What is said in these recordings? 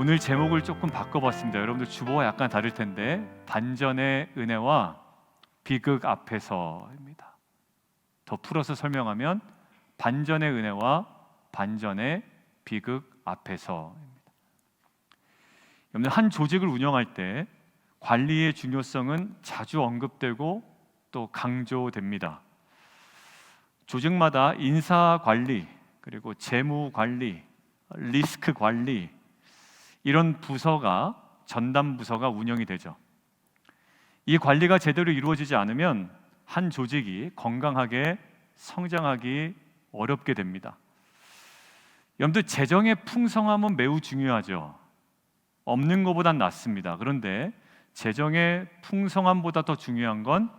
오늘 제목을 조금 바꿔봤습니다. 여러분들 주보가 약간 다를 텐데 반전의 은혜와 비극 앞에서입니다. 더 풀어서 설명하면 반전의 은혜와 반전의 비극 앞에서입니다. 여러분들 한 조직을 운영할 때 관리의 중요성은 자주 언급되고 또 강조됩니다. 조직마다 인사 관리, 그리고 재무 관리, 리스크 관리 이런 부서가 전담 부서가 운영이 되죠. 이 관리가 제대로 이루어지지 않으면 한 조직이 건강하게 성장하기 어렵게 됩니다. 여러분들 재정의 풍성함은 매우 중요하죠. 없는 것보단 낫습니다. 그런데 재정의 풍성함보다 더 중요한 건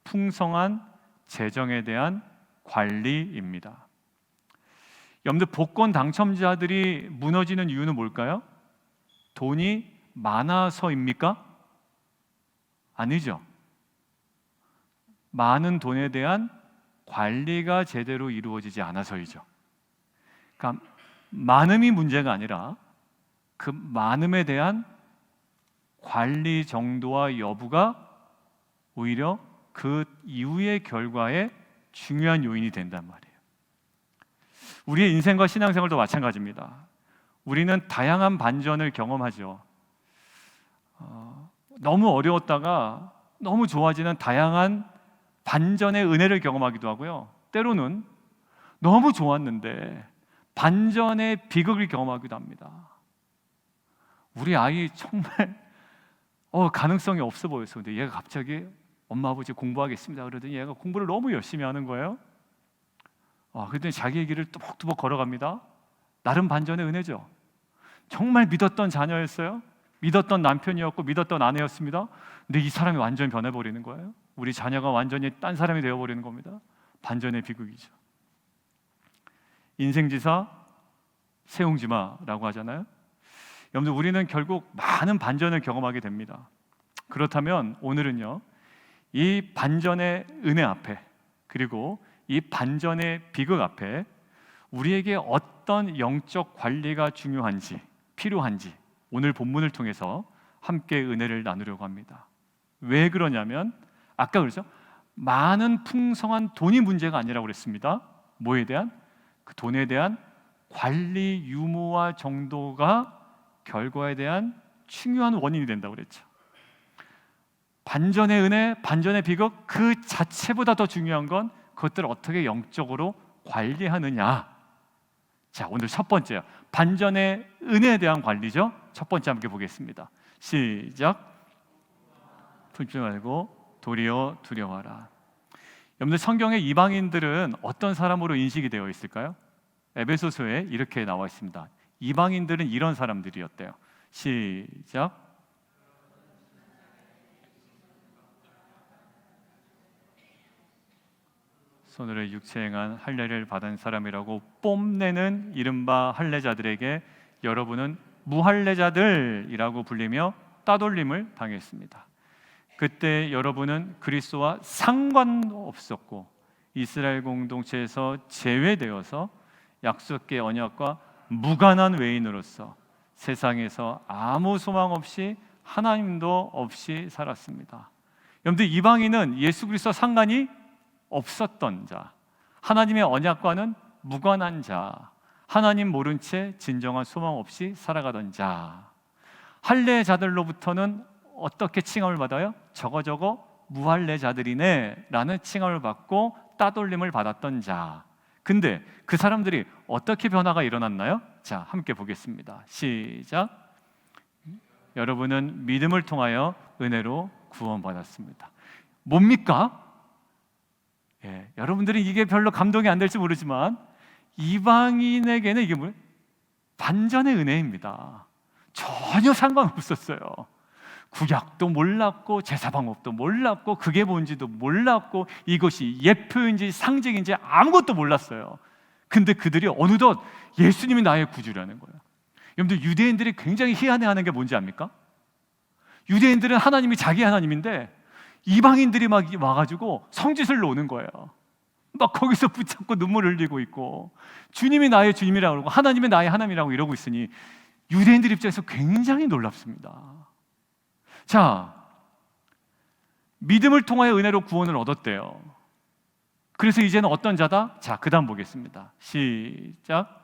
풍성한 재정에 대한 관리입니다. 여러분들 복권 당첨자들이 무너지는 이유는 뭘까요? 돈이 많아서입니까? 아니죠. 많은 돈에 대한 관리가 제대로 이루어지지 않아서이죠. 그러니까 많음이 문제가 아니라 그 많음에 대한 관리 정도와 여부가 오히려 그 이후의 결과에 중요한 요인이 된단 말이에요. 우리의 인생과 신앙생활도 마찬가지입니다. 우리는 다양한 반전을 경험하죠. 너무 어려웠다가 너무 좋아지는 다양한 반전의 은혜를 경험하기도 하고요. 때로는 너무 좋았는데 반전의 비극을 경험하기도 합니다. 우리 아이 정말 가능성이 없어 보였어요. 근데 얘가 갑자기 엄마 아버지 공부하겠습니다 그러더니 얘가 공부를 너무 열심히 하는 거예요. 그랬더니 자기의 길을 뚜벅뚜벅 걸어갑니다. 나름 반전의 은혜죠. 정말 믿었던 자녀였어요. 믿었던 남편이었고 믿었던 아내였습니다. 근데 이 사람이 완전히 변해버리는 거예요. 우리 자녀가 완전히 딴 사람이 되어버리는 겁니다. 반전의 비극이죠. 인생지사 세옹지마라고 하잖아요. 여러분들 우리는 결국 많은 반전을 경험하게 됩니다. 그렇다면 오늘은요, 이 반전의 은혜 앞에 그리고 이 반전의 비극 앞에 우리에게 어떤 영적 관리가 중요한지 필요한지 오늘 본문을 통해서 함께 은혜를 나누려고 합니다. 왜 그러냐면 아까 그랬죠? 많은 풍성한 돈이 문제가 아니라고 그랬습니다. 뭐에 대한? 그 돈에 대한 관리 유무와 정도가 결과에 대한 중요한 원인이 된다고 그랬죠. 반전의 은혜, 반전의 비극 그 자체보다 더 중요한 건 그것들을 어떻게 영적으로 관리하느냐. 자, 오늘 첫 번째요. 반전의 은혜에 대한 관리죠. 첫 번째 함께 보겠습니다. 시작. 풀지 말고 도리어 두려워하라. 여러분들 성경의 이방인들은 어떤 사람으로 인식이 되어 있을까요? 에베소서에 이렇게 나와 있습니다. 이방인들은 이런 사람들이었대요. 시작. 손으로 육체 행한 할례를 받은 사람이라고 뽐내는 이른바 할례자들에게 여러분은 무할례자들이라고 불리며 따돌림을 당했습니다. 그때 여러분은 그리스도와 상관없었고 이스라엘 공동체에서 제외되어서 약속의 언약과 무관한 외인으로서 세상에서 아무 소망 없이 하나님도 없이 살았습니다. 여러분들 이방인은 예수 그리스도와 상관이 없었던 자, 하나님의 언약과는 무관한 자, 하나님 모른 채 진정한 소망 없이 살아가던 자. 할례자들로부터는 어떻게 칭함을 받아요? 저거 무할례자들이네 라는 칭함을 받고 따돌림을 받았던 자. 근데 그 사람들이 어떻게 변화가 일어났나요? 자, 함께 보겠습니다. 시작. 여러분은 믿음을 통하여 은혜로 구원받았습니다. 뭡니까? 여러분들은 이게 별로 감동이 안 될지 모르지만 이방인에게는 이게 뭐예요? 반전의 은혜입니다. 전혀 상관없었어요. 구약도 몰랐고 제사방법도 몰랐고 그게 뭔지도 몰랐고 이것이 예표인지 상징인지 아무것도 몰랐어요. 근데 그들이 어느덧 예수님이 나의 구주라는 거예요. 여러분들 유대인들이 굉장히 희한해하는 게 뭔지 압니까? 유대인들은 하나님이 자기 하나님인데 이방인들이 막 와가지고 성짓을 놓는 거예요. 막 거기서 붙잡고 눈물 흘리고 있고 주님이 나의 주님이라고 그러고 하나님이 나의 하나님이라고 이러고 있으니 유대인들 입장에서 굉장히 놀랍습니다. 자, 믿음을 통하여 은혜로 구원을 얻었대요. 그래서 이제는 어떤 자다? 자, 그 다음 보겠습니다. 시작.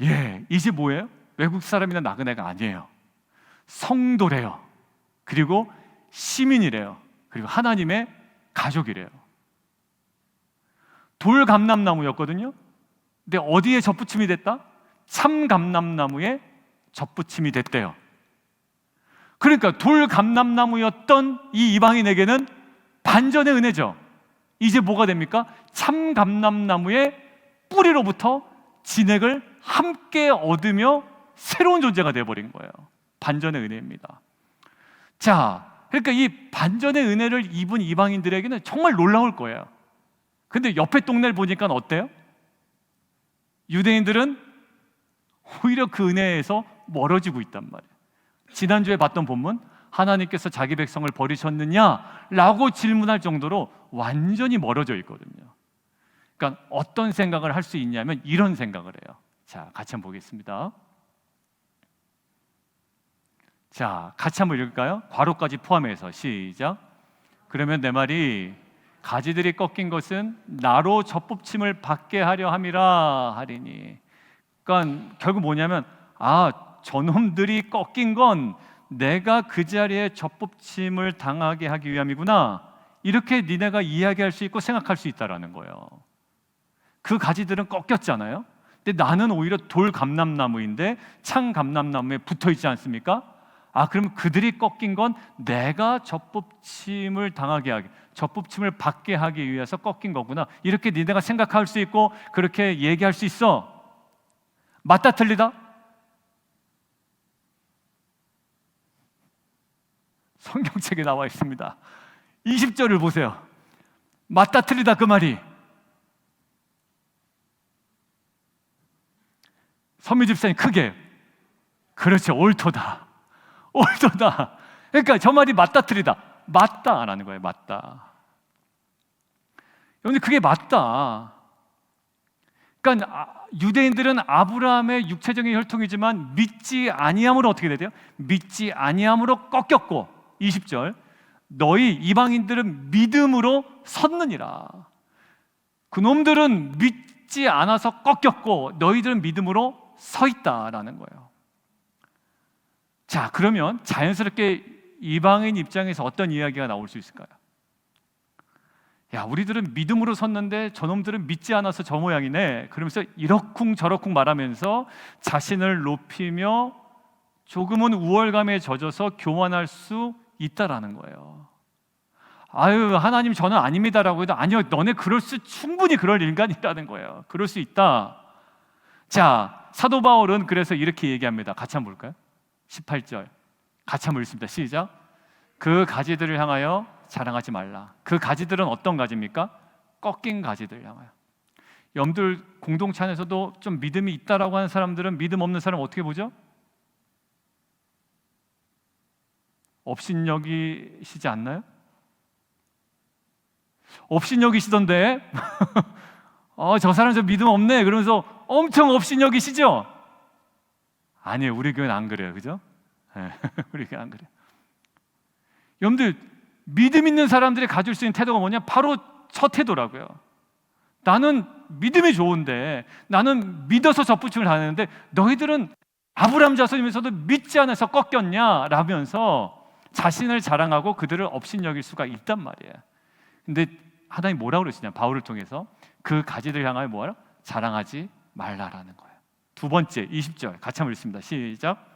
예, 이제 뭐예요? 외국 사람이나 나그네가 아니에요. 성도래요. 그리고 시민이래요. 그리고 하나님의 가족이래요. 돌감람나무였거든요. 근데 어디에 접붙임이 됐다? 참감람나무에 접붙임이 됐대요. 그러니까 돌감람나무였던 이 이방인에게는 반전의 은혜죠. 이제 뭐가 됩니까? 참감람나무의 뿌리로부터 진액을 함께 얻으며 새로운 존재가 되어버린 거예요. 반전의 은혜입니다. 자, 그러니까 이 반전의 은혜를 입은 이방인들에게는 정말 놀라울 거예요. 근데 옆에 동네를 보니까 어때요? 유대인들은 오히려 그 은혜에서 멀어지고 있단 말이에요. 지난주에 봤던 본문, 하나님께서 자기 백성을 버리셨느냐라고 질문할 정도로 완전히 멀어져 있거든요. 그러니까 어떤 생각을 할 수 있냐면 이런 생각을 해요. 자, 같이 한번 보겠습니다. 자, 같이 한번 읽을까요? 괄호까지 포함해서 시작. 그러면 내 말이 가지들이 꺾인 것은 나로 젖붙임을 받게 하려 함이라 하리니. 그러니까 결국 뭐냐면 저놈들이 꺾인 건 내가 그 자리에 젖붙임을 당하게 하기 위함이구나. 이렇게 니네가 이야기할 수 있고 생각할 수 있다라는 거예요. 그 가지들은 꺾였잖아요. 근데 나는 오히려 돌감람나무인데 창감람나무에 붙어 있지 않습니까? 그럼 그들이 꺾인 건 내가 젖붙임을 당하게 하게, 젖붙임을 받게 하기 위해서 꺾인 거구나. 이렇게 니네가 생각할 수 있고 그렇게 얘기할 수 있어. 맞다 틀리다? 성경책에 나와 있습니다. 20절을 보세요. 맞다 틀리다 그 말이. 선미 집사님 크게. 그렇죠. 옳도다. 옳도다. 그러니까 저 말이 맞다 틀리다. 맞다라는 거예요. 맞다. 여러분 그게 맞다. 그러니까 유대인들은 아브라함의 육체적인 혈통이지만 믿지 아니함으로 어떻게 돼요? 믿지 아니함으로 꺾였고 20절 너희 이방인들은 믿음으로 섰느니라. 그놈들은 믿지 않아서 꺾였고 너희들은 믿음으로 서 있다라는 거예요. 자, 그러면 자연스럽게 이방인 입장에서 어떤 이야기가 나올 수 있을까요? 야, 우리들은 믿음으로 섰는데 저놈들은 믿지 않아서 저 모양이네. 그러면서 이러쿵 저러쿵 말하면서 자신을 높이며 조금은 우월감에 젖어서 교만할 수 있다라는 거예요. 하나님 저는 아닙니다라고 해도 아니요, 너네 충분히 그럴 인간이라는 거예요. 그럴 수 있다. 자, 사도 바울은 그래서 이렇게 얘기합니다. 같이 한번 볼까요? 18절 같이 한번 읽습니다. 시작. 그 가지들을 향하여 자랑하지 말라. 그 가지들은 어떤 가지입니까? 꺾인 가지들을 향하여. 여러분들 공동체 안에서도 좀 믿음이 있다라고 하는 사람들은 믿음 없는 사람 어떻게 보죠? 업신여기시지 않나요? 업신여기시던데 저 사람 저 믿음 없네 그러면서 엄청 업신여기시죠? 아니에요. 우리 교회는 안 그래요. 그죠? 네, 우리 교회는 안 그래요. 여러분들 믿음 있는 사람들이 가질 수 있는 태도가 뭐냐? 바로 첫 태도라고요. 나는 믿음이 좋은데 나는 믿어서 접붙임을 하는데 너희들은 아브라함 자손이면서도 믿지 않아서 꺾였냐? 라면서 자신을 자랑하고 그들을 업신여길 수가 있단 말이에요. 근데 하나님 뭐라고 그러시냐? 바울을 통해서 그 가지들 향하여 뭐하라? 자랑하지 말라라는 거예요. 두 번째 20절 같이 한번 읽습니다. 시작.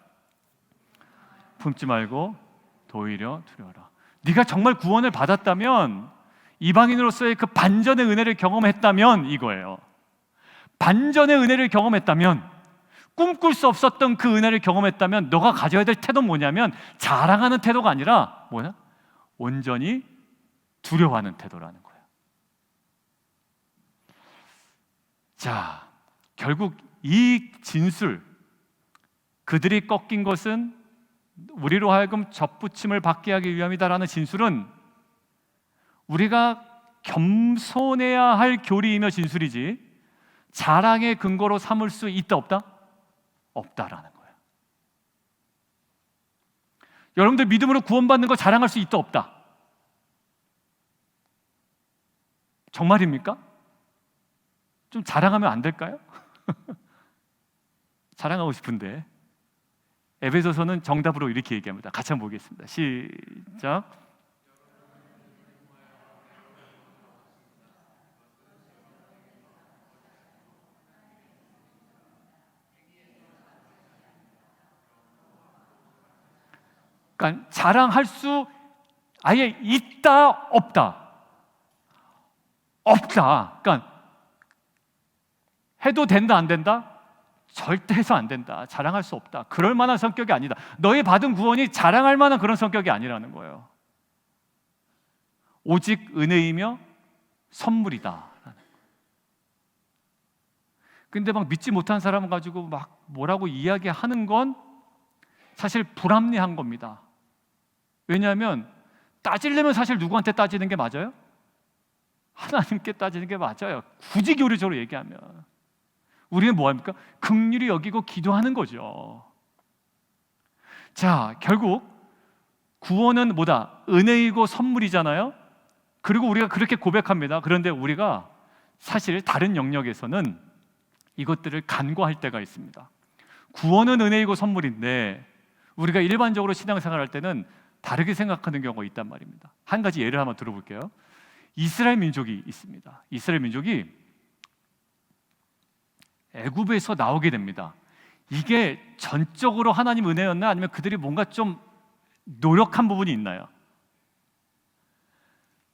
품지 말고 도리어 두려워라. 네가 정말 구원을 받았다면 이방인으로서의 그 반전의 은혜를 경험했다면 이거예요. 반전의 은혜를 경험했다면 꿈꿀 수 없었던 그 은혜를 경험했다면 너가 가져야 될 태도는 뭐냐면 자랑하는 태도가 아니라 뭐냐? 온전히 두려워하는 태도라는 거예요. 자, 결국 이 진술, 그들이 꺾인 것은 우리로 하여금 접붙임을 받게 하기 위함이다라는 진술은 우리가 겸손해야 할 교리이며 진술이지 자랑의 근거로 삼을 수 있다 없다? 없다라는 거예요. 여러분들 믿음으로 구원받는 거 자랑할 수 있다 없다? 정말입니까? 좀 자랑하면 안 될까요? 자랑하고 싶은데 에베소서는 정답으로 이렇게 얘기합니다. 같이 한번 보겠습니다. 시작. 그러니까 자랑할 수 아예 있다 없다? 없다. 그러니까 해도 된다 안 된다? 절대 해서 안 된다. 자랑할 수 없다. 그럴 만한 성격이 아니다. 너희 받은 구원이 자랑할 만한 그런 성격이 아니라는 거예요. 오직 은혜이며 선물이다. 근데 막 믿지 못한 사람 가지고 막 뭐라고 이야기하는 건 사실 불합리한 겁니다. 왜냐하면 따지려면 사실 누구한테 따지는 게 맞아요? 하나님께 따지는 게 맞아요. 굳이 교리적으로 얘기하면 우리는 뭐합니까? 긍휼히 여기고 기도하는 거죠. 자, 결국 구원은 뭐다? 은혜이고 선물이잖아요. 그리고 우리가 그렇게 고백합니다. 그런데 우리가 사실 다른 영역에서는 이것들을 간과할 때가 있습니다. 구원은 은혜이고 선물인데 우리가 일반적으로 신앙생활 할 때는 다르게 생각하는 경우가 있단 말입니다. 한 가지 예를 한번 들어볼게요. 이스라엘 민족이 있습니다. 이스라엘 민족이 애굽에서 나오게 됩니다. 이게 전적으로 하나님 은혜였나 아니면 그들이 뭔가 좀 노력한 부분이 있나요?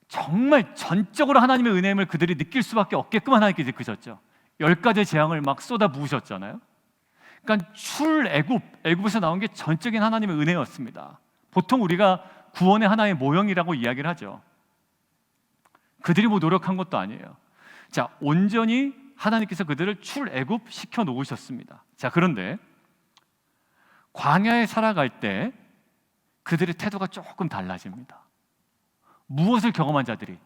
정말 전적으로 하나님의 은혜임을 그들이 느낄 수밖에 없게끔 하나님께서 이끄셨죠. 10가지 재앙을 막 쏟아 부으셨잖아요. 그러니까 애굽에서 나온 게 전적인 하나님의 은혜였습니다. 보통 우리가 구원의 하나의 모형이라고 이야기를 하죠. 그들이 뭐 노력한 것도 아니에요. 자, 온전히 하나님께서 그들을 출애굽 시켜 놓으셨습니다. 자, 그런데 광야에 살아갈 때 그들의 태도가 조금 달라집니다. 무엇을 경험한 자들이?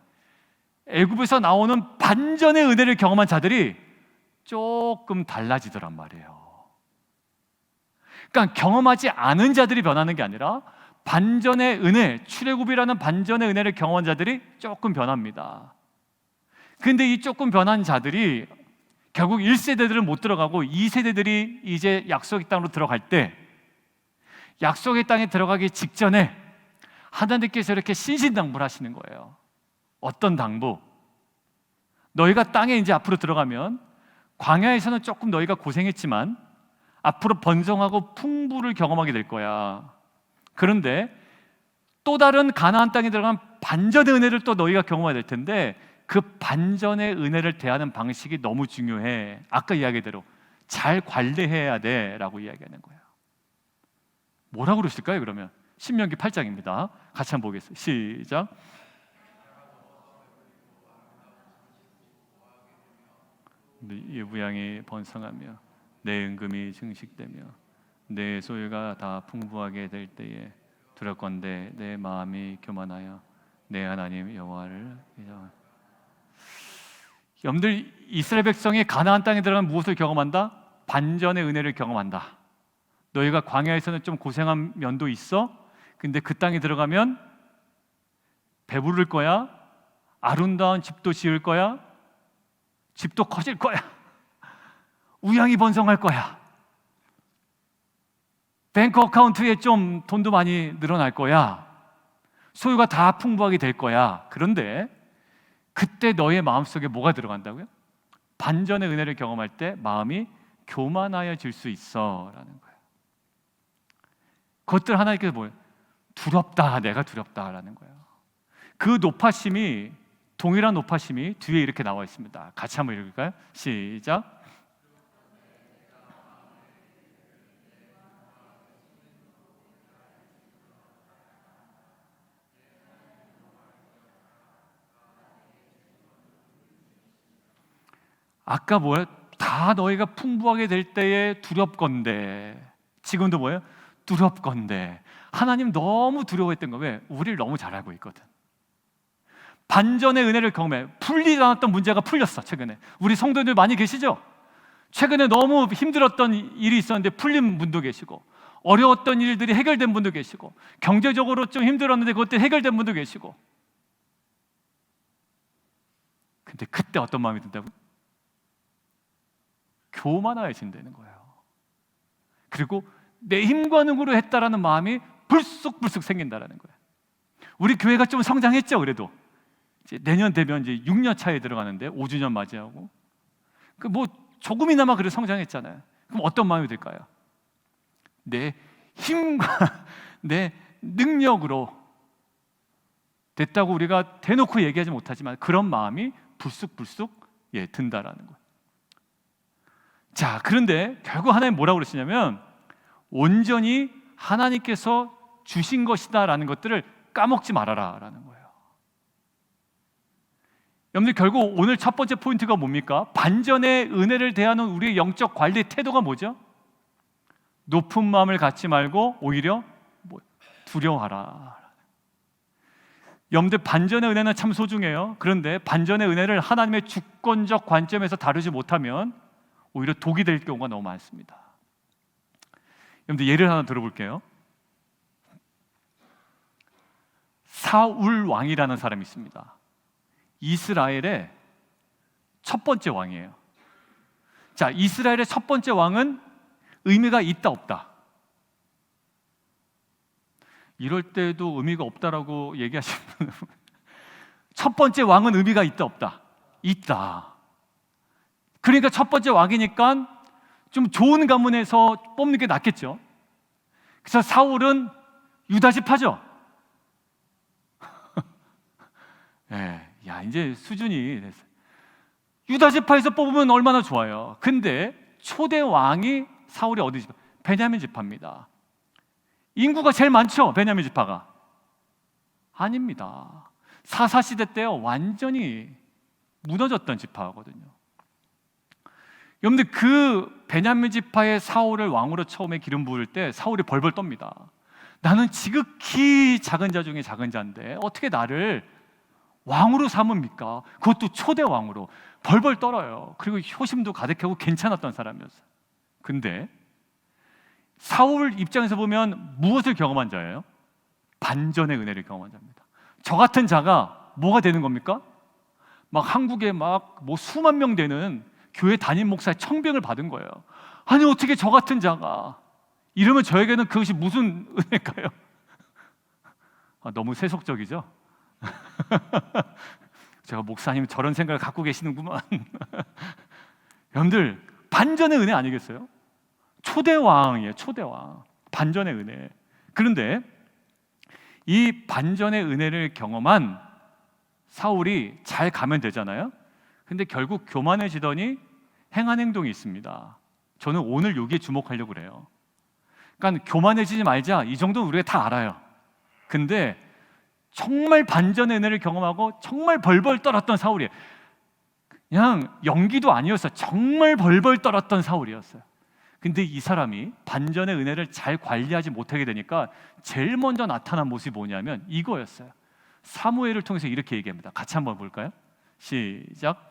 애굽에서 나오는 반전의 은혜를 경험한 자들이 조금 달라지더란 말이에요. 그러니까 경험하지 않은 자들이 변하는 게 아니라 반전의 은혜, 출애굽이라는 반전의 은혜를 경험한 자들이 조금 변합니다. 근데 이 조금 변한 자들이 결국 1세대들은 못 들어가고 2세대들이 이제 약속의 땅으로 들어갈 때 약속의 땅에 들어가기 직전에 하나님께서 이렇게 신신당부를 하시는 거예요. 어떤 당부? 너희가 땅에 이제 앞으로 들어가면 광야에서는 조금 너희가 고생했지만 앞으로 번성하고 풍부를 경험하게 될 거야. 그런데 또 다른 가나안 땅에 들어가면 반전의 은혜를 또 너희가 경험하게 될 텐데 그 반전의 은혜를 대하는 방식이 너무 중요해. 아까 이야기대로 잘 관리해야 돼라고 이야기하는 거예요. 뭐라고 그러실까요? 그러면 신명기 8장입니다. 같이 한번 보겠습니다. 시작. 네 부양이 번성하며 내 은금이 증식되며 내 소유가 다 풍부하게 될 때에 두렵건대 내 마음이 교만하여 내 하나님 여호와를 여러분들 이스라엘 백성이 가나안 땅에 들어가면 무엇을 경험한다? 반전의 은혜를 경험한다. 너희가 광야에서는 좀 고생한 면도 있어. 근데 그 땅에 들어가면 배부를 거야. 아름다운 집도 지을 거야. 집도 커질 거야. 우양이 번성할 거야. 뱅크 어카운트에 좀 돈도 많이 늘어날 거야. 소유가 다 풍부하게 될 거야. 그런데 그때 너의 마음속에 뭐가 들어간다고요? 반전의 은혜를 경험할 때 마음이 교만하여질 수 있어 라는 거예요. 그것들 하나님께서 뭐예요? 두렵다, 내가 두렵다라는 거예요. 그 높아심이 동일한 높아심이 뒤에 이렇게 나와 있습니다. 같이 한번 읽을까요? 시작. 아까 뭐예요? 다 너희가 풍부하게 될 때에 두렵건대. 지금도 뭐예요? 두렵건대. 하나님 너무 두려워했던 거 왜? 우리를 너무 잘 알고 있거든. 반전의 은혜를 경험해. 풀리지 않았던 문제가 풀렸어. 최근에 우리 성도들 많이 계시죠? 최근에 너무 힘들었던 일이 있었는데 풀린 분도 계시고, 어려웠던 일들이 해결된 분도 계시고, 경제적으로 좀 힘들었는데 그것들이 해결된 분도 계시고. 근데 그때 어떤 마음이 든다고? 교만해진다는 거예요. 그리고 내 힘과 능으로 했다라는 마음이 불쑥불쑥 생긴다라는 거예요. 우리 교회가 좀 성장했죠. 그래도 이제 내년 되면 이제 6년 차에 들어가는데 5주년 맞이하고 뭐 조금이나마 그래 성장했잖아요. 그럼 어떤 마음이 들까요? 내 힘과 내 능력으로 됐다고 우리가 대놓고 얘기하지 못하지만 그런 마음이 불쑥불쑥 든다라는 거예요. 자, 그런데 결국 하나님 뭐라고 그러시냐면 온전히 하나님께서 주신 것이다라는 것들을 까먹지 말아라라는 거예요. 여러분들, 결국 오늘 첫 번째 포인트가 뭡니까? 반전의 은혜를 대하는 우리의 영적 관리 태도가 뭐죠? 높은 마음을 갖지 말고 오히려 두려워하라. 여러분들, 반전의 은혜는 참 소중해요. 그런데 반전의 은혜를 하나님의 주권적 관점에서 다루지 못하면 오히려 독이 될 경우가 너무 많습니다. 여러분들, 예를 하나 들어볼게요. 사울 왕이라는 사람이 있습니다. 이스라엘의 첫 번째 왕이에요. 자, 이스라엘의 첫 번째 왕은 의미가 있다 없다? 이럴 때도 의미가 없다라고 얘기하시는 분은 첫 번째 왕은 의미가 있다 없다? 있다. 그러니까 첫 번째 왕이니까 좀 좋은 가문에서 뽑는 게 낫겠죠. 그래서 사울은 유다 지파죠. 네, 야, 이제 수준이 됐어요. 유다 지파에서 뽑으면 얼마나 좋아요. 근데 초대 왕이 사울이 어디 지파? 베냐민 지파입니다. 인구가 제일 많죠, 베냐민 지파가. 아닙니다. 사사시대 때요, 완전히 무너졌던 지파거든요. 여러분들, 그 베냐민 지파의 사울을 왕으로 처음에 기름 부을 때 사울이 벌벌 떱니다. 나는 지극히 작은 자 중에 작은 자인데 어떻게 나를 왕으로 삼습니까? 그것도 초대 왕으로. 벌벌 떨어요. 그리고 효심도 가득하고 괜찮았던 사람이었어요. 근데 사울 입장에서 보면 무엇을 경험한 자예요? 반전의 은혜를 경험한 자입니다. 저 같은 자가 뭐가 되는 겁니까? 막 한국에 막 뭐 수만 명 되는 교회 담임 목사의 청빙을 받은 거예요. 아니, 어떻게 저 같은 자가, 이러면 저에게는 그것이 무슨 은혜일까요? 너무 세속적이죠? 제가 목사님 저런 생각을 갖고 계시는구만. 여러분들, 반전의 은혜 아니겠어요? 초대왕이에요. 초대왕. 반전의 은혜. 그런데 이 반전의 은혜를 경험한 사울이 잘 가면 되잖아요. 근데 결국 교만해지더니 행한 행동이 있습니다. 저는 오늘 여기에 주목하려고 그래요. 그러니까 교만해지지 말자, 이 정도는 우리가 다 알아요. 근데 정말 반전의 은혜를 경험하고 정말 벌벌 떨었던 사울이에요. 그냥 연기도 아니었어요. 정말 벌벌 떨었던 사울이었어요. 근데 이 사람이 반전의 은혜를 잘 관리하지 못하게 되니까 제일 먼저 나타난 모습이 뭐냐면 이거였어요. 사무엘을 통해서 이렇게 얘기합니다. 같이 한번 볼까요? 시작.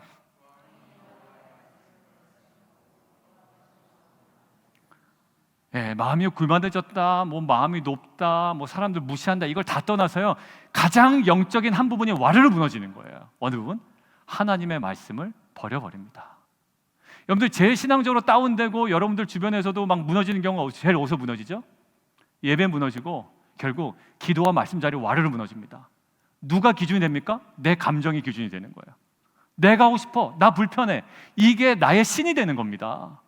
마음이 굴만해졌다, 뭐 마음이 높다, 뭐 사람들 무시한다, 이걸 다 떠나서요, 가장 영적인 한 부분이 와르르 무너지는 거예요. 어느 부분? 하나님의 말씀을 버려버립니다. 여러분들, 제일 신앙적으로 다운되고 여러분들 주변에서도 막 무너지는 경우가 제일 어디서 무너지죠? 예배 무너지고 결국 기도와 말씀 자리 와르르 무너집니다. 누가 기준이 됩니까? 내 감정이 기준이 되는 거예요. 내가 하고 싶어, 나 불편해, 이게 나의 신이 되는 겁니다.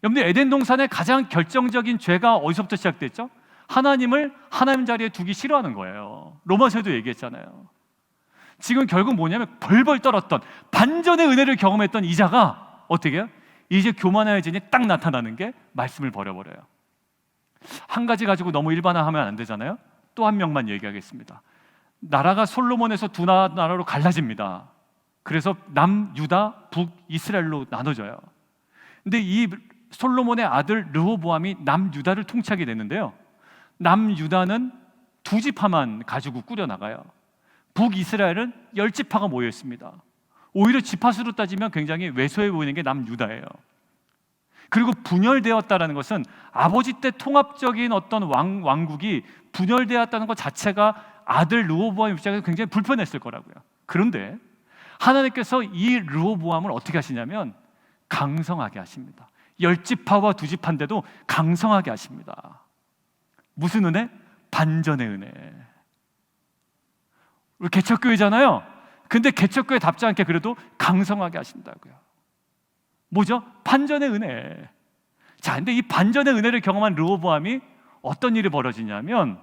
여러분들, 에덴 동산의 가장 결정적인 죄가 어디서부터 시작됐죠? 하나님을 하나님 자리에 두기 싫어하는 거예요. 로마서에도 얘기했잖아요. 지금 결국 뭐냐면 벌벌 떨었던 반전의 은혜를 경험했던 이자가 어떻게 해요? 이제 교만해지니 딱 나타나는 게 말씀을 버려버려요. 한 가지 가지고 너무 일반화하면 안 되잖아요. 또 한 명만 얘기하겠습니다. 나라가 솔로몬에서 두 나라로 갈라집니다. 그래서 남유다, 북이스라엘로 나눠져요. 근데 이 솔로몬의 아들 르호보암이 남유다를 통치하게 됐는데요, 남유다는 두 지파만 가지고 꾸려나가요. 북이스라엘은 10지파가 모여 있습니다. 오히려 지파수로 따지면 굉장히 왜소해 보이는 게 남유다예요. 그리고 분열되었다는 것은 아버지 때 통합적인 어떤 왕국이 분열되었다는 것 자체가 아들 르호보암 입장에서 굉장히 불편했을 거라고요. 그런데 하나님께서 이 르호보암을 어떻게 하시냐면 강성하게 하십니다. 10지파와 2지파인데도 강성하게 하십니다. 무슨 은혜? 반전의 은혜. 우리 개척교회잖아요. 근데 개척교회답지 않게 그래도 강성하게 하신다고요. 뭐죠? 반전의 은혜. 자, 근데 이 반전의 은혜를 경험한 르호보암이 어떤 일이 벌어지냐면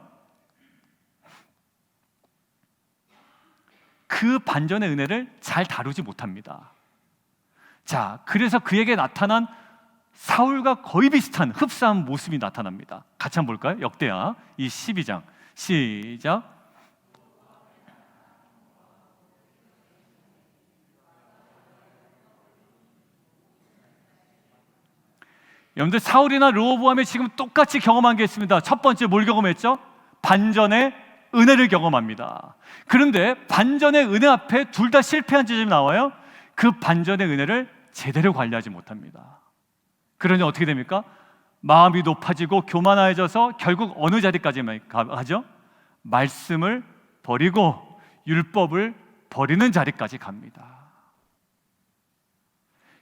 그 반전의 은혜를 잘 다루지 못합니다. 자, 그래서 그에게 나타난 사울과 거의 비슷한 흡사한 모습이 나타납니다. 같이 한번 볼까요? 역대하 이 12장 시작. 여러분들 사울이나 르호보암이 지금 똑같이 경험한 게 있습니다. 첫 번째 뭘 경험했죠? 반전의 은혜를 경험합니다. 그런데 반전의 은혜 앞에 둘 다 실패한 지점이 나와요. 그 반전의 은혜를 제대로 관리하지 못합니다. 그러니 어떻게 됩니까? 마음이 높아지고 교만해져서 결국 어느 자리까지 가죠? 말씀을 버리고 율법을 버리는 자리까지 갑니다.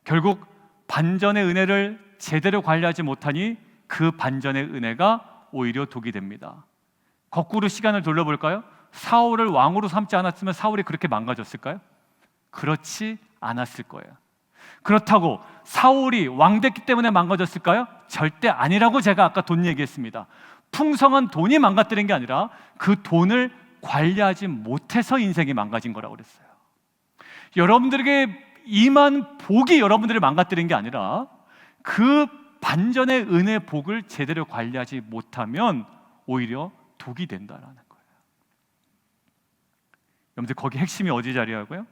결국 반전의 은혜를 제대로 관리하지 못하니 그 반전의 은혜가 오히려 독이 됩니다. 거꾸로 시간을 돌려볼까요? 사울을 왕으로 삼지 않았으면 사울이 그렇게 망가졌을까요? 그렇지 않았을 거예요. 그렇다고 사울이 왕 됐기 때문에 망가졌을까요? 절대 아니라고 제가 아까 돈 얘기했습니다. 풍성한 돈이 망가뜨린 게 아니라 그 돈을 관리하지 못해서 인생이 망가진 거라고 그랬어요. 여러분들에게 임한 복이 여러분들을 망가뜨린 게 아니라 그 반전의 은혜 복을 제대로 관리하지 못하면 오히려 독이 된다라는 거예요. 여러분들 거기 핵심이 어디 자리하고요?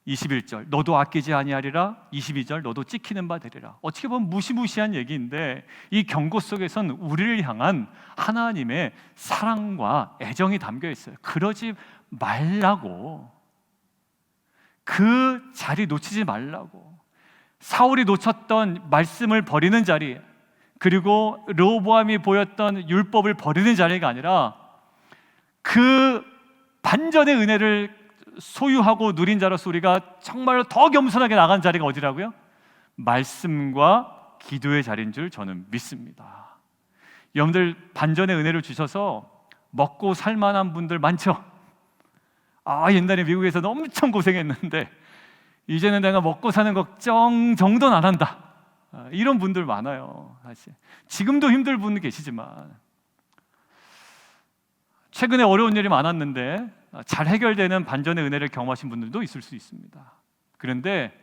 21절 너도 아끼지 아니하리라. 22절 너도 찍히는 바 되리라. 어떻게 보면 무시무시한 얘기인데 이 경고 속에선 우리를 향한 하나님의 사랑과 애정이 담겨 있어요. 그러지 말라고, 그 자리 놓치지 말라고. 사울이 놓쳤던 말씀을 버리는 자리, 그리고 르호보암이 보였던 율법을 버리는 자리가 아니라 그 반전의 은혜를 소유하고 누린 자로서 우리가 정말로 더 겸손하게 나간 자리가 어디라고요? 말씀과 기도의 자리인 줄 저는 믿습니다. 여러분들 반전의 은혜를 주셔서 먹고 살만한 분들 많죠? 옛날에 미국에서는 엄청 고생했는데 이제는 내가 먹고 사는 걱정 정도는 안 한다. 이런 분들 많아요. 사실 지금도 힘들 분들 계시지만 최근에 어려운 일이 많았는데 잘 해결되는 반전의 은혜를 경험하신 분들도 있을 수 있습니다. 그런데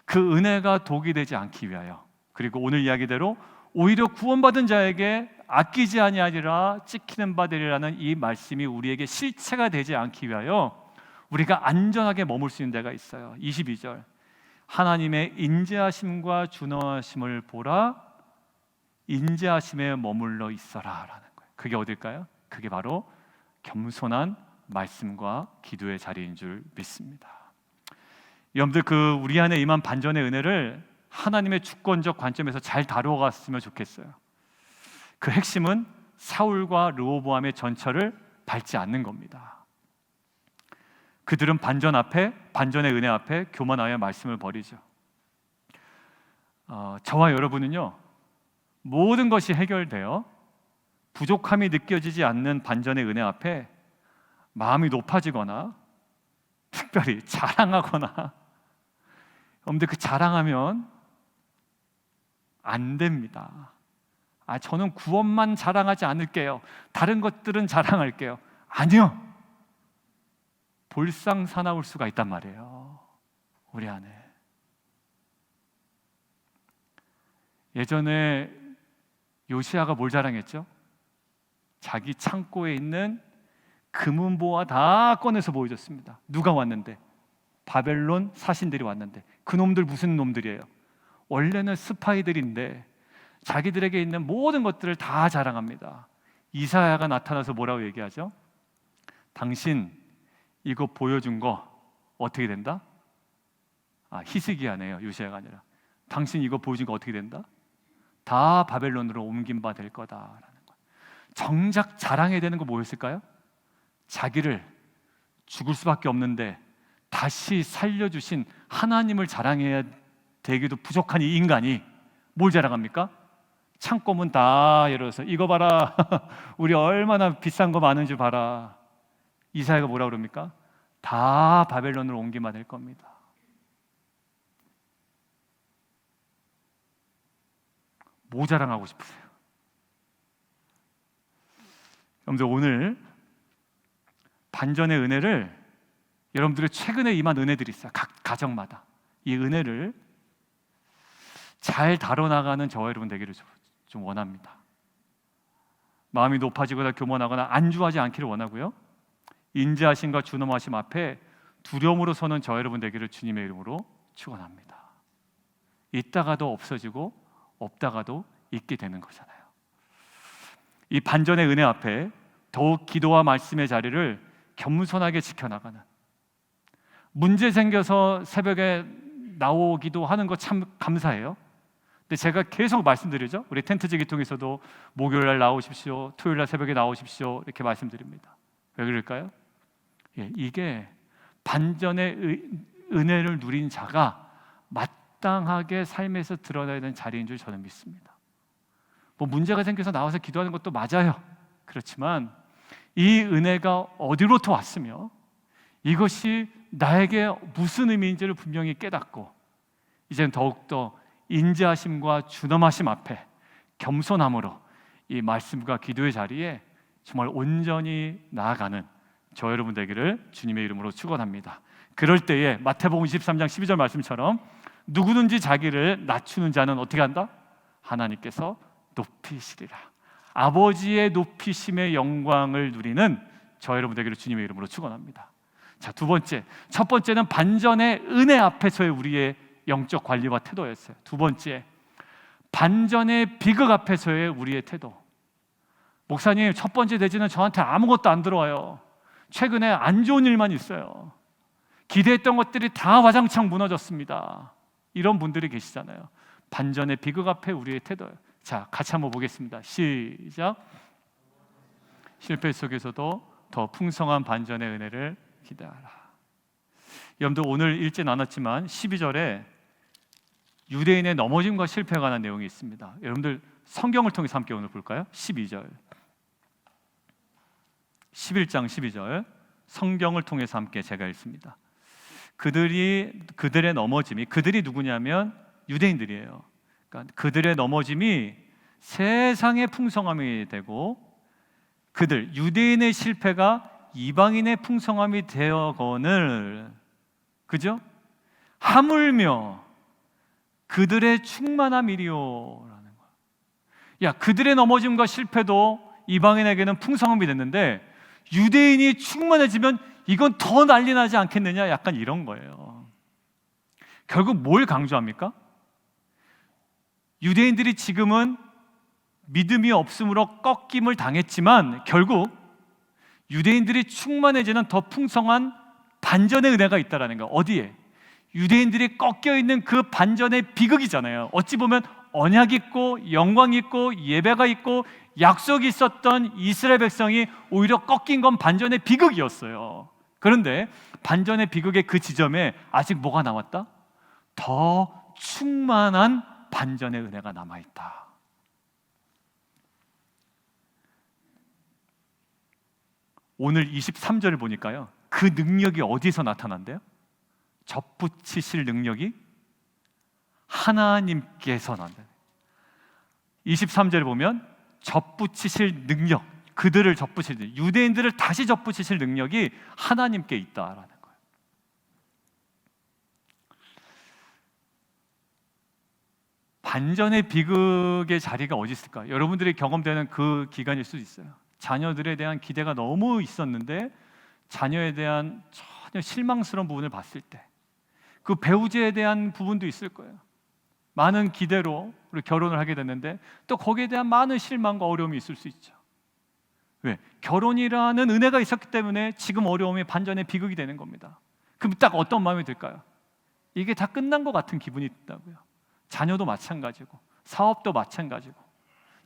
그 은혜가 독이 되지 않기 위하여, 그리고 오늘 이야기대로 오히려 구원받은 자에게 아끼지 아니하리라 찍히는 바 되리라는 이 말씀이 우리에게 실체가 되지 않기 위하여 우리가 안전하게 머물 수 있는 데가 있어요. 22절 하나님의 인자하심과 준엄하심을 보라. 인자하심에 머물러 있어라 라는 거예요. 그게 어딜까요? 그게 바로 겸손한 말씀과 기도의 자리인 줄 믿습니다. 여러분들 그 우리 안에 임한 반전의 은혜를 하나님의 주권적 관점에서 잘 다루어갔으면 좋겠어요. 그 핵심은 사울과 르호보암의 전철을 밟지 않는 겁니다. 그들은 반전의 은혜 앞에 교만하여 말씀을 버리죠. 저와 여러분은요, 모든 것이 해결되어 부족함이 느껴지지 않는 반전의 은혜 앞에 마음이 높아지거나 특별히 자랑하거나, 여러분들 그 자랑하면 안 됩니다. 저는 구원만 자랑하지 않을게요. 다른 것들은 자랑할게요. 아니요. 볼상사나울 수가 있단 말이에요. 우리 안에. 예전에 요시야가 뭘 자랑했죠? 자기 창고에 있는 금은보화 다 꺼내서 보여줬습니다. 누가 왔는데? 바벨론 사신들이 왔는데. 그 놈들 무슨 놈들이에요? 원래는 스파이들인데 자기들에게 있는 모든 것들을 다 자랑합니다. 이사야가 나타나서 뭐라고 얘기하죠? 당신 이거 보여준 거 어떻게 된다? 히스기야네요. 요시야가 아니라. 당신 이거 보여준 거 어떻게 된다? 다 바벨론으로 옮긴 바 될 거다라는 거. 정작 자랑해야 되는 거 뭐였을까요? 자기를 죽을 수밖에 없는데 다시 살려주신 하나님을 자랑해야 되기도 부족한 이 인간이 뭘 자랑합니까? 창고문 다 열어서 이거 봐라 우리 얼마나 비싼 거 많은 줄 봐라. 이사야가 뭐라 그럽니까? 다 바벨론으로 옮기만 될 겁니다. 뭐 자랑하고 싶으세요? 여러분들 오늘 반전의 은혜를 여러분들의 최근에 임한 은혜들이 있어요. 각 가정마다 이 은혜를 잘 다뤄나가는 저와 여러분 되기를 좀 원합니다. 마음이 높아지거나 교만하거나 안주하지 않기를 원하고요, 인자하심과 준엄하심 앞에 두려움으로 서는 저와 여러분 되기를 주님의 이름으로 축원합니다. 있다가도 없어지고 없다가도 있게 되는 거잖아요. 이 반전의 은혜 앞에 더욱 기도와 말씀의 자리를 겸손하게 지켜나가는, 문제 생겨서 새벽에 나오기도 하는 거 참 감사해요. 근데 제가 계속 말씀드리죠. 우리 텐트지기 통해서도 목요일 날 나오십시오, 토요일 날 새벽에 나오십시오 이렇게 말씀드립니다. 왜 그럴까요? 이게 반전의 은혜를 누린 자가 마땅하게 삶에서 드러나야 되는 자리인 줄 저는 믿습니다. 뭐 문제가 생겨서 나와서 기도하는 것도 맞아요. 그렇지만 이 은혜가 어디로부터 왔으며 이것이 나에게 무슨 의미인지를 분명히 깨닫고 이제는 더욱더 인자하심과 준엄하심 앞에 겸손함으로 이 말씀과 기도의 자리에 정말 온전히 나아가는 저 여러분 되기를 주님의 이름으로 축원합니다. 그럴 때에 마태복음 23장 12절 말씀처럼 누구든지 자기를 낮추는 자는 어떻게 한다? 하나님께서 높이시리라. 아버지의 높이심의 영광을 누리는 저 여러분 되기를 주님의 이름으로 축원합니다. 자, 두 번째, 첫 번째는 반전의 은혜 앞에서의 우리의 영적 관리와 태도였어요. 두 번째, 반전의 비극 앞에서의 우리의 태도. 목사님, 첫 번째 대지는 저한테 아무것도 안 들어와요. 최근에 안 좋은 일만 있어요. 기대했던 것들이 다 와장창 무너졌습니다. 이런 분들이 계시잖아요. 반전의 비극 앞에 우리의 태도예요. 자, 같이 한번 보겠습니다. 시작. 실패 속에서도 더 풍성한 반전의 은혜를 기대하라. 여러분들 오늘 읽지 않았지만 12절에 유대인의 넘어짐과 실패에 관한 내용이 있습니다. 여러분들 성경을 통해서 함께 오늘 볼까요? 12절 11장 12절 성경을 통해서 함께 제가 읽습니다. 그들의 넘어짐이, 그들이 누구냐면 유대인들이에요. 그러니까 그들의 넘어짐이 세상의 풍성함이 되고 그들 유대인의 실패가 이방인의 풍성함이 되어거늘, 그죠? 하물며 그들의 충만함이리요라는 거야. 야, 그들의 넘어짐과 실패도 이방인에게는 풍성함이 됐는데 유대인이 충만해지면 이건 더 난리 나지 않겠느냐, 약간 이런 거예요. 결국 뭘 강조합니까? 유대인들이 지금은 믿음이 없음으로 꺾임을 당했지만 결국 유대인들이 충만해지는 더 풍성한 반전의 은혜가 있다라는 거예요. 어디에? 유대인들이 꺾여 있는 그 반전의 비극이잖아요. 어찌 보면 언약 있고 영광 있고 예배가 있고 약속이 있었던 이스라엘 백성이 오히려 꺾인 건 반전의 비극이었어요. 그런데 반전의 비극의 그 지점에 아직 뭐가 남았다? 더 충만한 반전의 은혜가 남아있다. 오늘 23절을 보니까요, 그 능력이 어디서 나타난대요? 접붙이실 능력이 하나님께서 난대요. 23절을 보면 접붙이실 능력, 그들을 접붙이실 능력, 유대인들을 다시 접붙이실 능력이 하나님께 있다라는 거예요. 반전의 비극의 자리가 어디 있을까? 여러분들이 경험되는 그 기간일 수도 있어요. 자녀들에 대한 기대가 너무 있었는데 자녀에 대한 전혀 실망스러운 부분을 봤을 때, 그 배우자에 대한 부분도 있을 거예요. 많은 기대로 우리 결혼을 하게 됐는데 또 거기에 대한 많은 실망과 어려움이 있을 수 있죠. 왜? 결혼이라는 은혜가 있었기 때문에 지금 어려움이 반전의 비극이 되는 겁니다. 그럼 딱 어떤 마음이 들까요? 이게 다 끝난 것 같은 기분이 든다고요. 자녀도 마찬가지고 사업도 마찬가지고.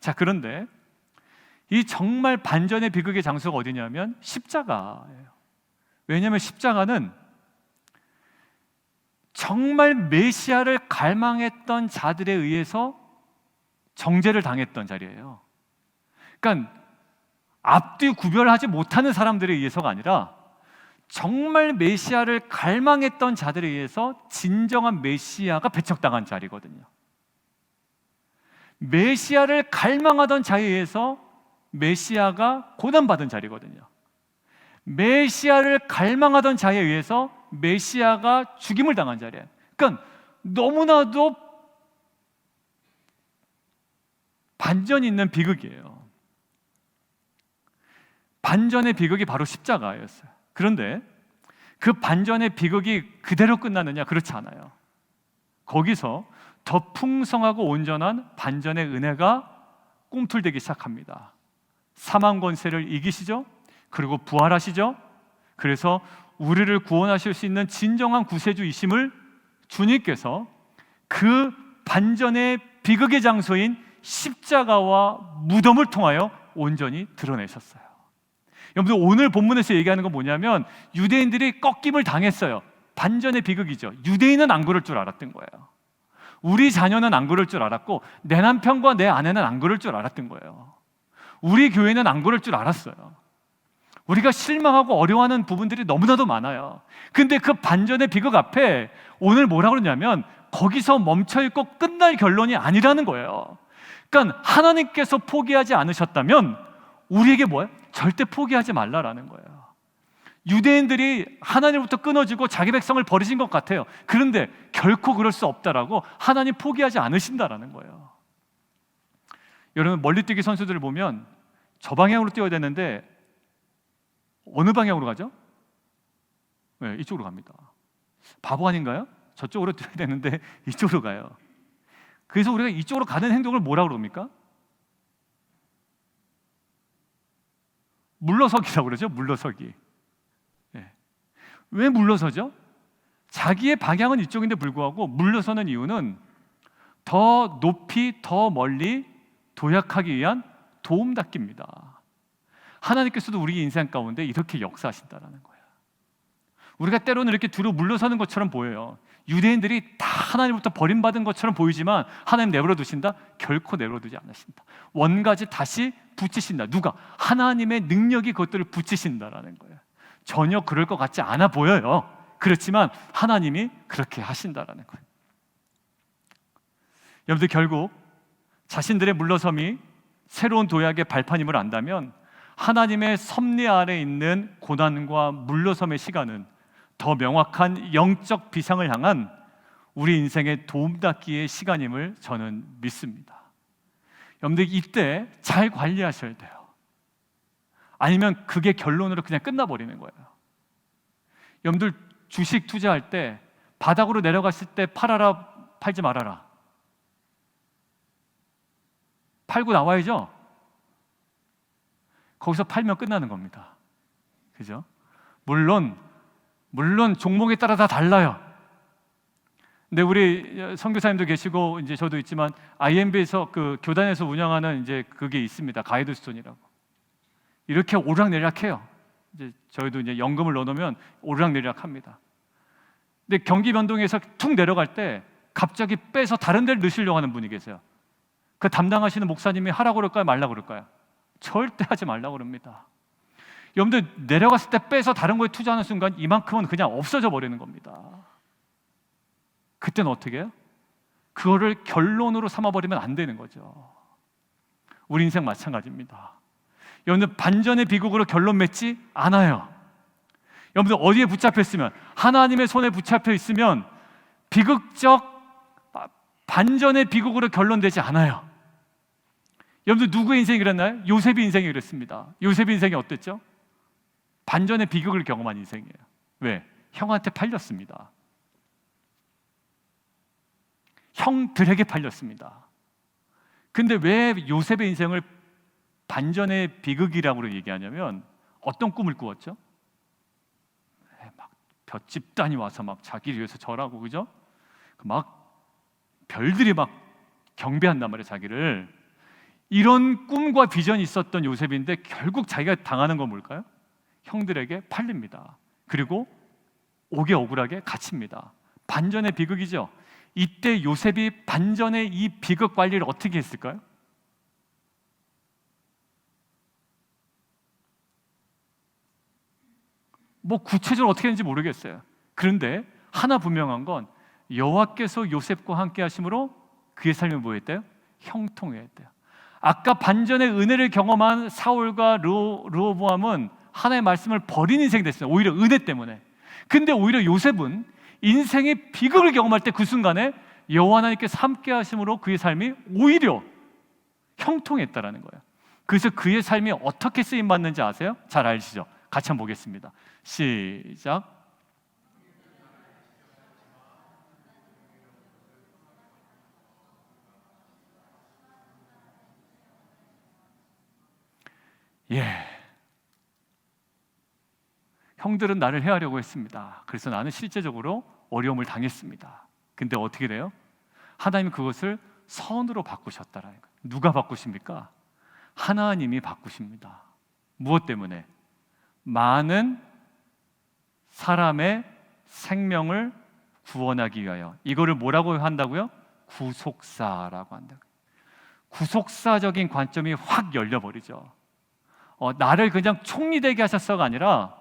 자, 그런데 이 정말 반전의 비극의 장소가 어디냐면 십자가예요. 왜냐하면 십자가는 정말 메시아를 갈망했던 자들에 의해서 정죄를 당했던 자리예요. 그러니까 앞뒤 구별하지 못하는 사람들에 의해서가 아니라 정말 메시아를 갈망했던 자들에 의해서 진정한 메시아가 배척당한 자리거든요. 메시아를 갈망하던 자에 의해서 메시아가 고난받은 자리거든요. 메시아를 갈망하던 자에 의해서 메시아가 죽임을 당한 자리예요. 그러니까 너무나도 반전이 있는 비극이에요. 반전의 비극이 바로 십자가였어요. 그런데 그 반전의 비극이 그대로 끝나느냐? 그렇지 않아요. 거기서 더 풍성하고 온전한 반전의 은혜가 꿈틀대기 시작합니다. 사망 권세를 이기시죠? 그리고 부활하시죠? 그래서 우리를 구원하실 수 있는 진정한 구세주이심을 주님께서 그 반전의 비극의 장소인 십자가와 무덤을 통하여 온전히 드러내셨어요. 여러분들, 오늘 본문에서 얘기하는 건 뭐냐면 유대인들이 꺾임을 당했어요. 반전의 비극이죠. 유대인은 안 그럴 줄 알았던 거예요. 우리 자녀는 안 그럴 줄 알았고 내 남편과 내 아내는 안 그럴 줄 알았던 거예요. 우리 교회는 안 그럴 줄 알았어요. 우리가 실망하고 어려워하는 부분들이 너무나도 많아요. 근데 그 반전의 비극 앞에 오늘 뭐라고 그러냐면 거기서 멈춰있고 끝날 결론이 아니라는 거예요. 그러니까 하나님께서 포기하지 않으셨다면 우리에게 뭐예요? 절대 포기하지 말라라는 거예요. 유대인들이 하나님부터 끊어지고 자기 백성을 버리신 것 같아요. 그런데 결코 그럴 수 없다라고 하나님 포기하지 않으신다라는 거예요. 여러분, 멀리뛰기 선수들을 보면 저 방향으로 뛰어야 되는데 어느 방향으로 가죠? 네, 이쪽으로 갑니다. 바보 아닌가요? 저쪽으로 뛰어야 되는데 이쪽으로 가요. 그래서 우리가 이쪽으로 가는 행동을 뭐라고 그럽니까? 물러서기라고 그러죠. 물러서기. 네. 왜 물러서죠? 자기의 방향은 이쪽인데 불구하고 물러서는 이유는 더 높이 더 멀리 도약하기 위한 도움닫기입니다. 하나님께서도 우리 인생 가운데 이렇게 역사하신다는 거예요. 우리가 때로는 이렇게 뒤로 물러서는 것처럼 보여요. 유대인들이 다 하나님부터 버림받은 것처럼 보이지만 하나님 내버려 두신다? 결코 내버려 두지 않으신다. 원가지 다시 붙이신다. 누가? 하나님의 능력이 그것들을 붙이신다라는 거예요. 전혀 그럴 것 같지 않아 보여요. 그렇지만 하나님이 그렇게 하신다라는 거예요. 여러분들, 결국 자신들의 물러섬이 새로운 도약의 발판임을 안다면 하나님의 섭리 아래 있는 고난과 물러섬의 시간은 더 명확한 영적 비상을 향한 우리 인생의 도움닫기의 시간임을 저는 믿습니다. 여러분들, 이때 잘 관리하셔야 돼요. 아니면 그게 결론으로 그냥 끝나버리는 거예요. 여러분들, 주식 투자할 때 바닥으로 내려갔을 때 팔아라, 팔지 말아라. 팔고 나와야죠. 거기서 팔면 끝나는 겁니다. 그죠? 물론 종목에 따라 다 달라요. 근데 우리 선교사님도 계시고 이제 저도 있지만 IMB에서 그 교단에서 운영하는 이제 그게 있습니다. 가이드스톤이라고. 이렇게 오르락내리락해요. 이제 저희도 이제 연금을 넣어놓으면 오르락내리락합니다. 근데 경기 변동에서 툭 내려갈 때 갑자기 빼서 다른 데를 넣으시려고 하는 분이 계세요. 그 담당하시는 목사님이 하라고 그럴까요? 말라고 그럴까요? 절대 하지 말라고 그럽니다. 여러분들, 내려갔을 때 빼서 다른 거에 투자하는 순간 이만큼은 그냥 없어져 버리는 겁니다. 그때는 어떻게 해요? 그거를 결론으로 삼아버리면 안 되는 거죠. 우리 인생 마찬가지입니다. 여러분들, 반전의 비극으로 결론 맺지 않아요. 여러분들, 어디에 붙잡혀 있으면, 하나님의 손에 붙잡혀 있으면 비극적 반전의 비극으로 결론되지 않아요. 여러분들, 누구의 인생이 그랬나요? 요셉의 인생이 그랬습니다. 요셉의 인생이 어땠죠? 반전의 비극을 경험한 인생이에요. 왜? 형한테 팔렸습니다. 형들에게 팔렸습니다. 근데 왜 요셉의 인생을 반전의 비극이라고 얘기하냐면 어떤 꿈을 꾸었죠? 막 볏집단이 와서 막 자기를 위해서 절하고, 그죠? 막 별들이 막 경배한단 말이에요, 자기를. 이런 꿈과 비전이 있었던 요셉인데 결국 자기가 당하는 건 뭘까요? 형들에게 팔립니다. 그리고 옥에 억울하게 갇힙니다. 반전의 비극이죠. 이때 요셉이 반전의 이 비극 관리를 어떻게 했을까요? 뭐 구체적으로 어떻게 했는지 모르겠어요. 그런데 하나 분명한 건 여호와께서 요셉과 함께 하심으로 그의 삶이 뭐였대요? 형통했대요. 아까 반전의 은혜를 경험한 사울과 르호보암은 하나님의 말씀을 버린 인생이 됐어요. 오히려 은혜 때문에. 근데 오히려 요셉은 인생의 비극을 경험할 때 그 순간에 여호와 하나님께서 함께 하심으로 그의 삶이 오히려 형통했다라는 거예요. 그래서 그의 삶이 어떻게 쓰임 받는지 아세요? 잘 아시죠? 같이 한번 보겠습니다. 시작. 예. 형들은 나를 해하려고 했습니다. 그래서 나는 실제적으로 어려움을 당했습니다. 근데 어떻게 돼요? 하나님이 그것을 선으로 바꾸셨다라는 거예요. 누가 바꾸십니까? 하나님이 바꾸십니다. 무엇 때문에? 많은 사람의 생명을 구원하기 위하여. 이거를 뭐라고 한다고요? 구속사라고 한다고요. 구속사적인 관점이 확 열려버리죠. 나를 그냥 총리되게 하셨어가 아니라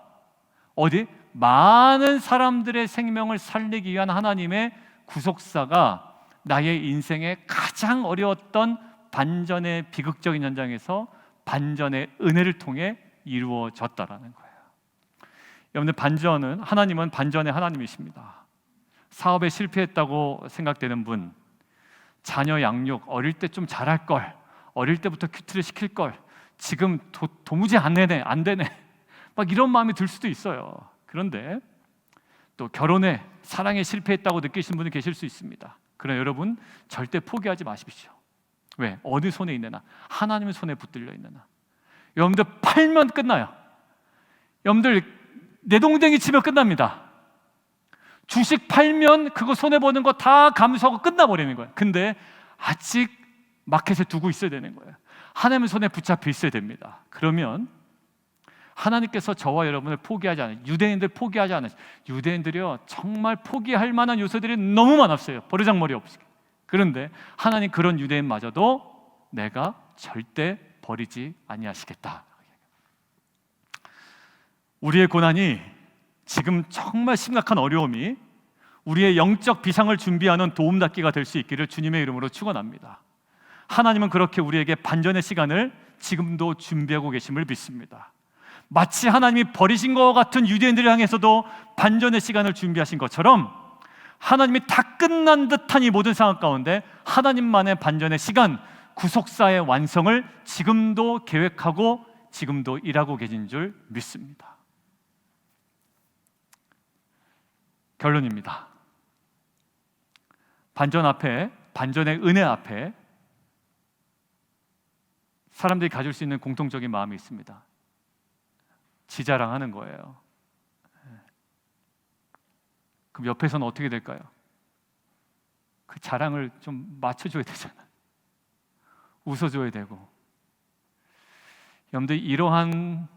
어디? 많은 사람들의 생명을 살리기 위한 하나님의 구속사가 나의 인생의 가장 어려웠던 반전의 비극적인 현장에서 반전의 은혜를 통해 이루어졌다라는 거예요. 여러분들, 하나님은 반전의 하나님이십니다. 사업에 실패했다고 생각되는 분, 자녀 양육 어릴 때 좀 잘할 걸, 어릴 때부터 큐티를 시킬 걸, 지금 도무지 안 되네 막 이런 마음이 들 수도 있어요. 그런데 또 결혼에 사랑에 실패했다고 느끼시는 분이 계실 수 있습니다. 그러나 여러분, 절대 포기하지 마십시오. 왜? 어느 손에 있느냐? 하나님의 손에 붙들려 있느냐? 여러분들, 팔면 끝나요. 여러분들, 내동댕이 치면 끝납니다. 주식 팔면 그거 손해보는 거 다 감수하고 끝나버리는 거예요. 근데 아직 마켓에 두고 있어야 되는 거예요. 하나님의 손에 붙잡혀 있어야 됩니다. 그러면 하나님께서 저와 여러분을 포기하지 않아요. 유대인들 포기하지 않아요. 유대인들이요, 정말 포기할 만한 요소들이 너무 많았어요. 버르장머리 없이. 그런데 하나님 그런 유대인마저도 내가 절대 버리지 아니하시겠다. 우리의 고난이, 지금 정말 심각한 어려움이 우리의 영적 비상을 준비하는 도움닫기가 될 수 있기를 주님의 이름으로 축원합니다. 하나님은 그렇게 우리에게 반전의 시간을 지금도 준비하고 계심을 믿습니다. 마치 하나님이 버리신 것 같은 유대인들을 향해서도 반전의 시간을 준비하신 것처럼 하나님이 다 끝난 듯한 이 모든 상황 가운데 하나님만의 반전의 시간, 구속사의 완성을 지금도 계획하고 지금도 일하고 계신 줄 믿습니다. 결론입니다. 반전의 은혜 앞에 사람들이 가질 수 있는 공통적인 마음이 있습니다. 지자랑하는 거예요. 그럼 옆에서는 어떻게 될까요? 그 자랑을 좀 맞춰줘야 되잖아요. 웃어줘야 되고. 여러분들, 이러한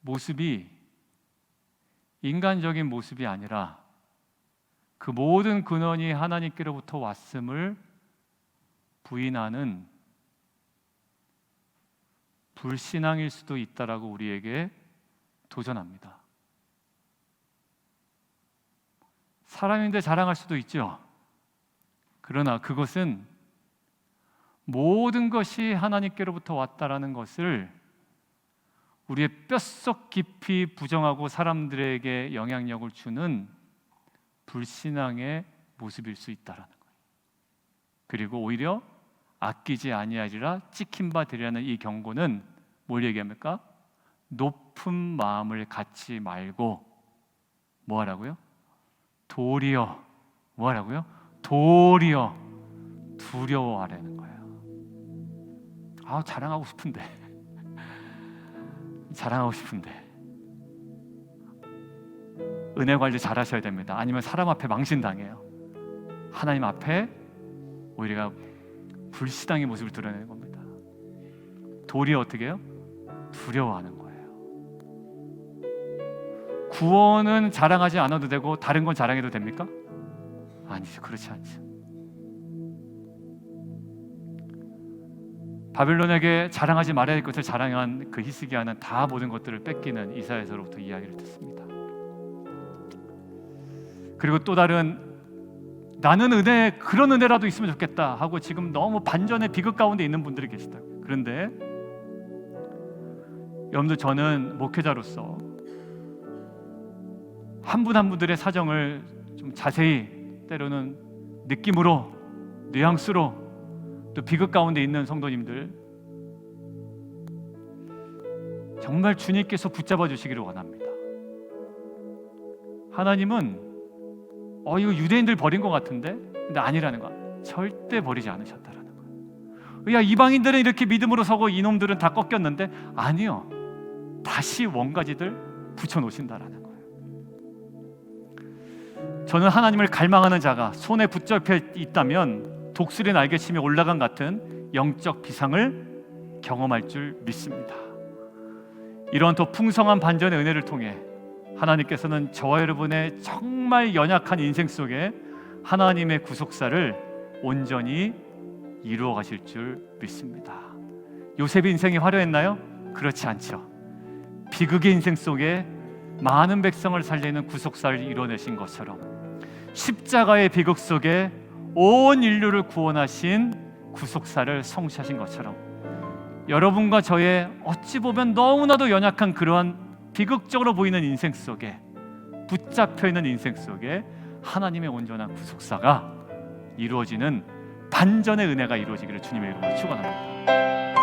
모습이 인간적인 모습이 아니라 그 모든 근원이 하나님께로부터 왔음을 부인하는 불신앙일 수도 있다라고 우리에게 도전합니다. 사람인데 자랑할 수도 있죠. 그러나 그것은 모든 것이 하나님께로부터 왔다라는 것을 우리의 뼛속 깊이 부정하고 사람들에게 영향력을 주는 불신앙의 모습일 수 있다라는 거예요. 그리고 오히려 아끼지 아니하리라 찍힌 바 되리라는 이 경고는 뭘 얘기합니까? 높은 마음을 갖지 말고 뭐 하라고요? 도리어 뭐 하라고요? 도리어 두려워하라는 거예요. 자랑하고 싶은데 자랑하고 싶은데 은혜 관리 잘 하셔야 됩니다. 아니면 사람 앞에 망신당해요. 하나님 앞에 오히려 불신앙의 모습을 드러내는 겁니다. 도리어 어떻게 해요? 두려워하는 거예요. 구원은 자랑하지 않아도 되고 다른 건 자랑해도 됩니까? 아니죠. 그렇지 않죠. 바빌론에게 자랑하지 말아야 할 것을 자랑한 그 히스기야는 다 모든 것들을 뺏기는 이사야서로부터 이야기를 듣습니다. 그리고 또 다른 나는 그런 은혜라도 있으면 좋겠다 하고 지금 너무 반전의 비극 가운데 있는 분들이 계시다. 그런데 여러분들, 저는 목회자로서 한 분 한 분들의 사정을 좀 자세히, 때로는 느낌으로, 뉘앙스로, 또 비극 가운데 있는 성도님들 정말 주님께서 붙잡아 주시기를 원합니다. 하나님은 이거 유대인들 버린 것 같은데? 근데 아니라는 거야. 절대 버리지 않으셨다라는 거야. 야, 이방인들은 이렇게 믿음으로 서고 이놈들은 다 꺾였는데, 아니요, 다시 원가지들 붙여놓으신다라는 거예요. 저는 하나님을 갈망하는 자가 손에 붙잡혀 있다면 독수리 날개치며 올라간 같은 영적 비상을 경험할 줄 믿습니다. 이런 더 풍성한 반전의 은혜를 통해 하나님께서는 저와 여러분의 정말 연약한 인생 속에 하나님의 구속사를 온전히 이루어 가실 줄 믿습니다. 요셉의 인생이 화려했나요? 그렇지 않죠. 비극의 인생 속에 많은 백성을 살리는 구속사를 이뤄내신 것처럼 십자가의 비극 속에 온 인류를 구원하신 구속사를 성취하신 것처럼 여러분과 저의 어찌 보면 너무나도 연약한 그러한 비극적으로 보이는 인생 속에, 붙잡혀 있는 인생 속에 하나님의 온전한 구속사가 이루어지는 반전의 은혜가 이루어지기를 주님의 이름으로 축원합니다.